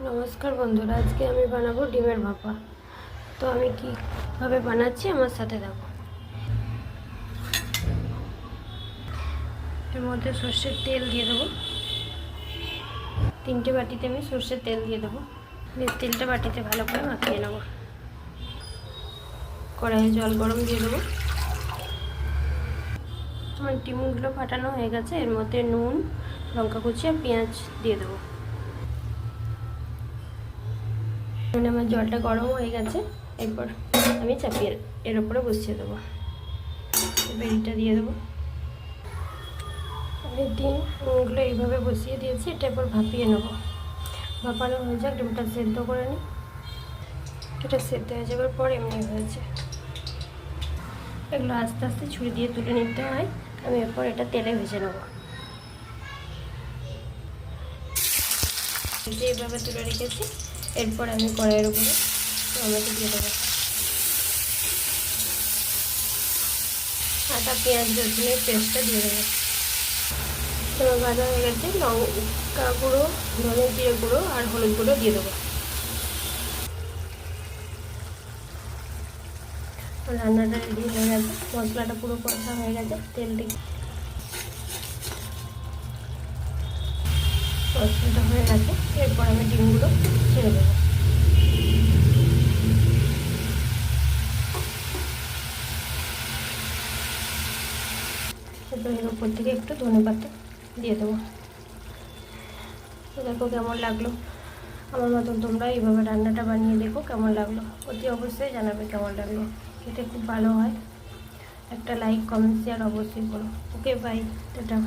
নমস্কার বন্ধুরা, আজকে আমি বানাবো ডিমের ভাপা। তো আমি কীভাবে বানাচ্ছি আমার সাথে থাকো। এর মধ্যে সর্ষের তেল দিয়ে দেবো। 3টে বাটিতে আমি সর্ষের তেল দিয়ে দেবো। তেলটা বাটিতে ভালো করে মাখিয়ে নেব। কড়াইয়ে জল গরম দিয়ে দেবো। আমার ডিমগুলো ফাটানো হয়ে গেছে। এর মধ্যে নুন, লঙ্কা কুচি আর পেঁয়াজ দিয়ে দেবো। আমার জলটা গরম হয়ে গেছে। এরপর আমি চাপিয়ে এর উপরে বসিয়ে দেবো। বেরিটা দিয়ে দেবো। আমি ডিমগুলো এইভাবে বসিয়ে দিয়েছি। এটা এরপর ভাপিয়ে নেব। ভাপানো হয়ে যাক, ডিমটা সেদ্ধ করে নিই। এটা সেদ্ধ হয়ে যাওয়ার পর এমনি হয়েছে। এগুলো আস্তে আস্তে ছুরি দিয়ে তুলে নিতে হয়। আমি এরপর এটা তেলে ভেজে নেব। এইভাবে তুলে রেখেছি। এরপর আমি কড়াইয়ের উপরে টমেটো দিয়ে দেবো। আদা, পেঁয়াজ, রসুনের পেস্টটা দিয়ে দেবো। এবার ভাজা হয়ে গেছে। লঙ্কা গুঁড়ো, ধনে জিরে গুঁড়ো আর হলুদ গুঁড়ো দিয়ে দেবো। রান্নাটা রেডি হয়ে গেছে। মশলাটা পুরো কষা হয়ে গেছে। তেল দিয়ে মশলাটা হয়ে গেছে। এরপর আমি ডিমগুলো ছেড়ে দেবো। এরপর এর উপর থেকে একটু ধনেপাতা দিয়ে দেবো। তো দেখো কেমন লাগলো। আমার মতন তোমরা এইভাবে রান্নাটা বানিয়ে দেখো কেমন লাগলো। অতি অবশ্যই জানাবে কেমন লাগলো। খেতে খুব ভালো হয়। একটা লাইক, কমেন্ট, শেয়ার অবশ্যই করো। ওকে, বাই, টাটা।